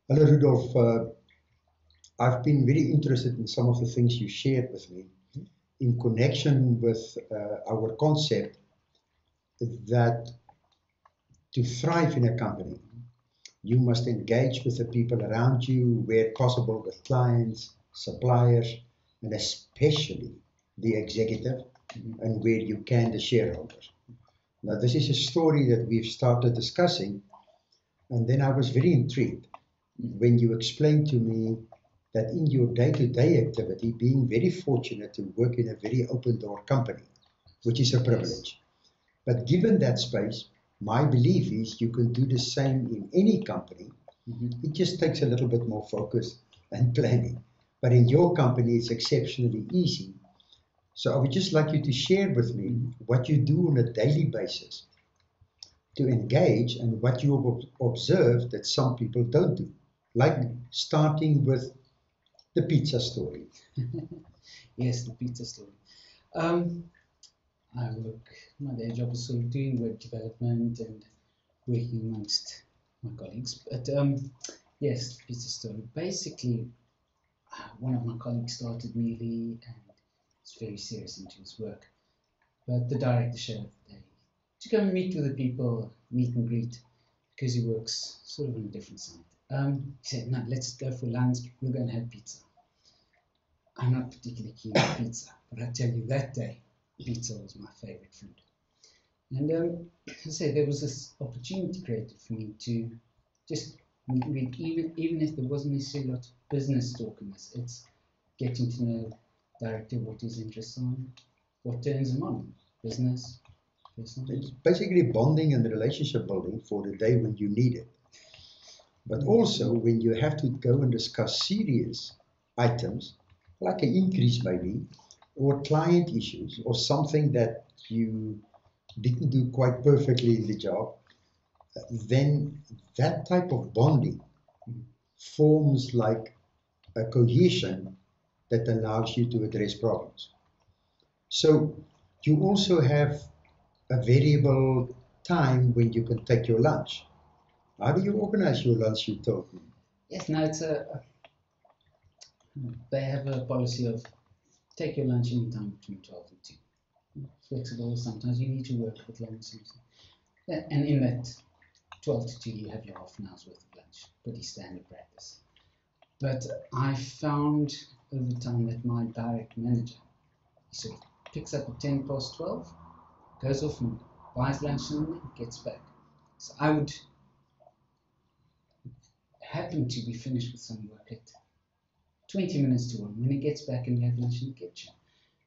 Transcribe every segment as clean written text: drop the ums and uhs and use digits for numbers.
Hello, Rudolf. I've been very interested in some of the things you shared with me in connection with our concept that to thrive in a company, you must engage with the people around you, where possible with clients, suppliers, and especially the executive, and where you can, the shareholders. Now, this is a story that we've started discussing, and then I was very intrigued when you explained to me that in your day-to-day activity, being very fortunate to work in a very open-door company, which is a privilege. But given that space, my belief is you can do the same in any company. It just takes a little bit more focus and planning. But in your company, it's exceptionally easy. So I would just like you to share with me what you do on a daily basis to engage and what you observe that some people don't do. Like starting with the pizza story. Yes, the pizza story. My day job is sort of doing web development and working amongst my colleagues. But yes, the pizza story. Basically, one of my colleagues started newly and is very serious into his work. But the director showed the day to go and meet with the people, meet and greet, because he works sort of on a different side. He said, no, let's go for lunch, we'll go and have pizza. I'm not particularly keen on pizza, but I tell you that day, pizza was my favorite food. And as I say, there was this opportunity created for me to just meet, even if there wasn't necessarily a lot of business talk in this, it's getting to know directly what his interests are, what turns him on, business, personal. It's basically bonding and relationship building for the day when you need it. But also when you have to go and discuss serious items, like an increase maybe, or client issues, or something that you didn't do quite perfectly in the job, then that type of bonding forms like a cohesion that allows you to address problems. So you also have a variable time when you can take your lunch. How do you organize your lunch, you told me? Yes, no, they have a policy of take your lunch anytime between 12 and 2. Flexible, sometimes you need to work with long sometimes. And in that 12 to 2, you have your half an hour's worth of lunch, pretty standard practice. But I found over time that my direct manager, he sort of picks up at 10 past 12, goes off and buys lunch and gets back. So I would happen to be finished with some work at 20 minutes to 1 when he gets back and we have lunch in the kitchen.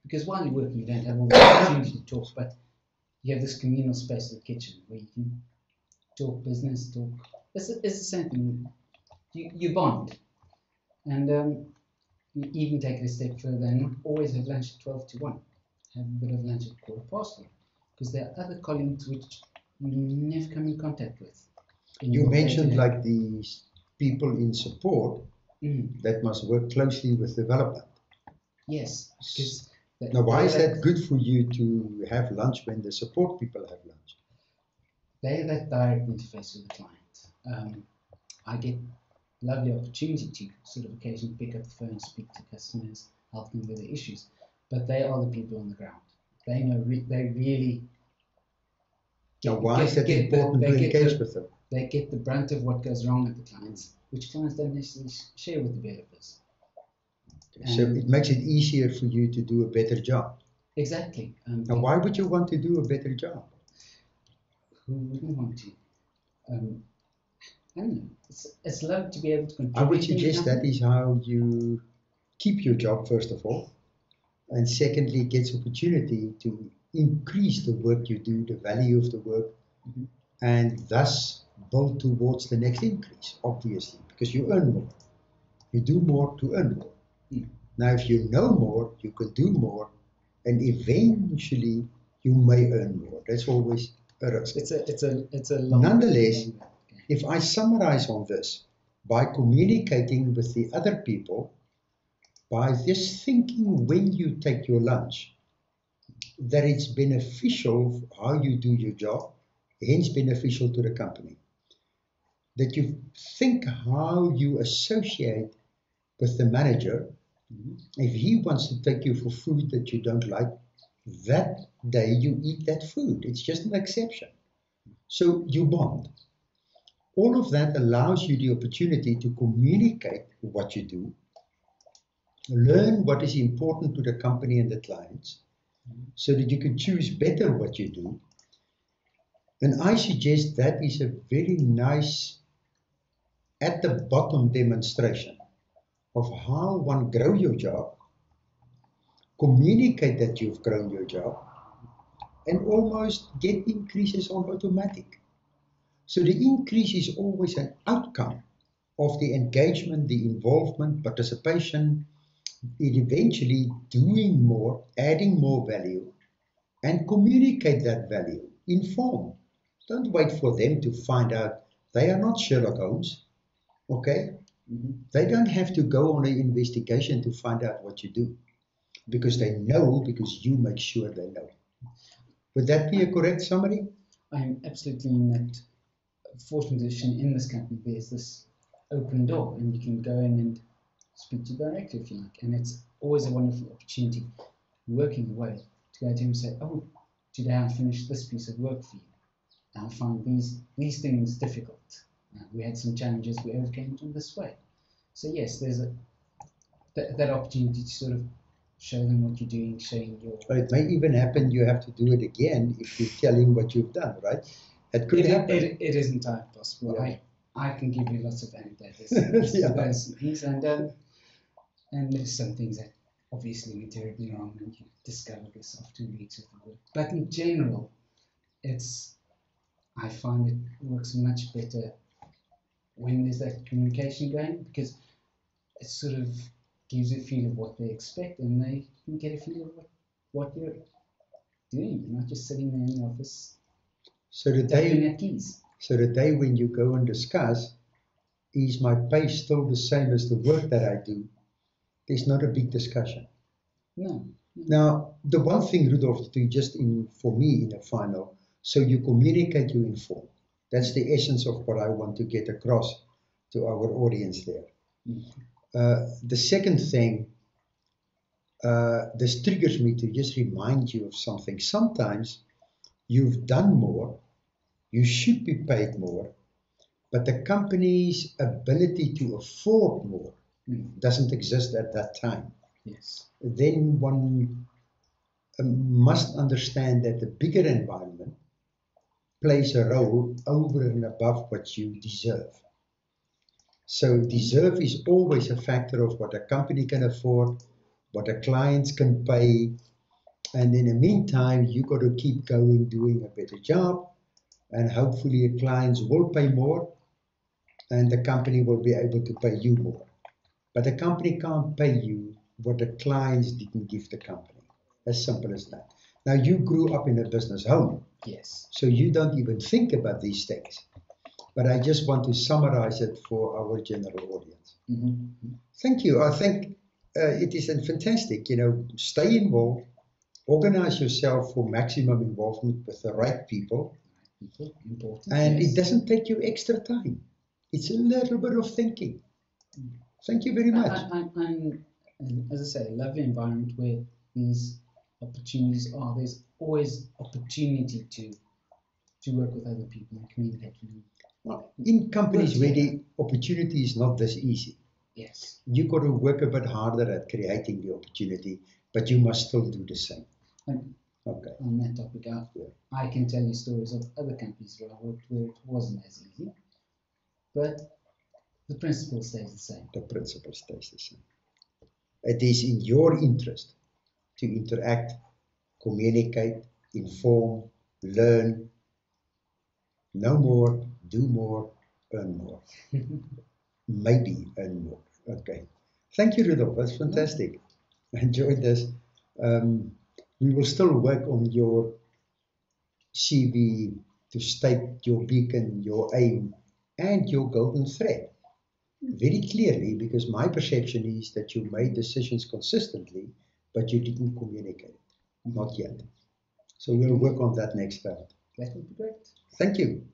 Because while you're working, you don't have all the opportunity to talk, but you have this communal space in the kitchen where you can talk business, talk. It's the same thing. You bond. And you even take it a step further and not always have lunch at 12 to 1. Have a bit of lunch at 1:15. Because there are other colleagues which you never come in contact with. You mentioned like these people in support that must work closely with development. Yes. Now, why is that good for you to have lunch when the support people have lunch? They have that direct interface with the client. I get lovely opportunity to sort of occasionally pick up the phone, speak to customers, help them with their issues. But they are the people on the ground. They know, they really now, why is that important to engage with them? They get the brunt of what goes wrong with the clients, which clients don't necessarily share with developers. So it makes it easier for you to do a better job. Exactly. Now, why would you want to do a better job? Who wouldn't want to? I don't know. It's love to be able to contribute. I would suggest that is how you keep your job, first of all. And secondly, it gets opportunity to increase the work you do, the value of the work, and thus build towards the next increase, obviously, because you earn more. You do more to earn more. Now, if you know more, you can do more, and eventually you may earn more. That's always a risk. It's a long. Nonetheless, if I summarize on this, by communicating with the other people, by just thinking when you take your lunch, that it's beneficial how you do your job, hence beneficial to the company. that you think how you associate with the manager. If he wants to take you for food that you don't like, that day you eat that food. It's just an exception. So you bond. All of that allows you the opportunity to communicate what you do, learn what is important to the company and the clients, so that you can choose better what you do. And I suggest that is a very nice at the bottom demonstration of how one grow your job, communicate that you've grown your job, and almost get increases on automatic. So the increase is always an outcome of the engagement, the involvement, participation, in eventually doing more, adding more value, and communicate that value. Inform. Don't wait for them to find out. They are not Sherlock Holmes, okay? They don't have to go on an investigation to find out what you do, because they know, because you make sure they know. Would that be a correct summary? I'm absolutely in that fortunate position in this company. There's this open door, and you can go in and speak to directly if you like. And it's always a wonderful opportunity, working away, to go to him and say, oh, today I finished this piece of work for you. I found these things difficult. We had some challenges, we overcame them this way. So yes, there's that opportunity to sort of show them what you're doing, showing your... But it may even happen you have to do it again if you tell him what you've done, right? It could happen. It is entirely possible. Yeah. I can give you lots of anecdotes Yeah. about some things, and there's some things that obviously went terribly wrong, and you discover this after weeks of the work. But in general, I find it works much better when there's that communication going, because it sort of gives you a feel of what they expect, and they can get a feel of what you're doing. You're not just sitting there in the office So the tapping at keys. So the day when you go and discuss, is my pay still the same as the work that I do? There's not a big discussion. No. Now, the one thing, Rudolf, to just for me in a final, so you communicate, you inform. That's the essence of what I want to get across to our audience there. The second thing, this triggers me to just remind you of something. Sometimes you've done more, you should be paid more, but the company's ability to afford more doesn't exist at that time. Yes. Then one must understand that the bigger environment plays a role over and above what you deserve. So deserve is always a factor of what a company can afford, what the clients can pay, and in the meantime, you got to keep going, doing a better job, and hopefully your clients will pay more, and the company will be able to pay you more. But the company can't pay you what the clients didn't give the company. As simple as that. Now, you grew up in a business home. Yes. So you don't even think about these things. But I just want to summarize it for our general audience. Thank you. I think it is fantastic. Stay involved, organize yourself for maximum involvement with the right people. Important. And yes. it doesn't take you extra time. It's a little bit of thinking. Thank you very much. I'm, as I say, I love the environment where these opportunities are. There's always opportunity to work with other people and communicate with them. Well, in companies where the opportunity is not this easy, yes, you've got to work a bit harder at creating the opportunity, but you must still do the same. Okay. On that topic, I can tell you stories of other companies where I worked where it wasn't as easy, but the principle stays the same. The principle stays the same. It is in your interest to interact, communicate, inform, learn, know more, do more, earn more. Maybe earn more. Okay. Thank you, Rudolf. That's fantastic. I enjoyed this. We will still work on your CV to state your beacon, your aim, and your golden thread very clearly, because my perception is that you made decisions consistently, but you didn't communicate it. Not yet. So we'll work on that next round. That would be great. Thank you.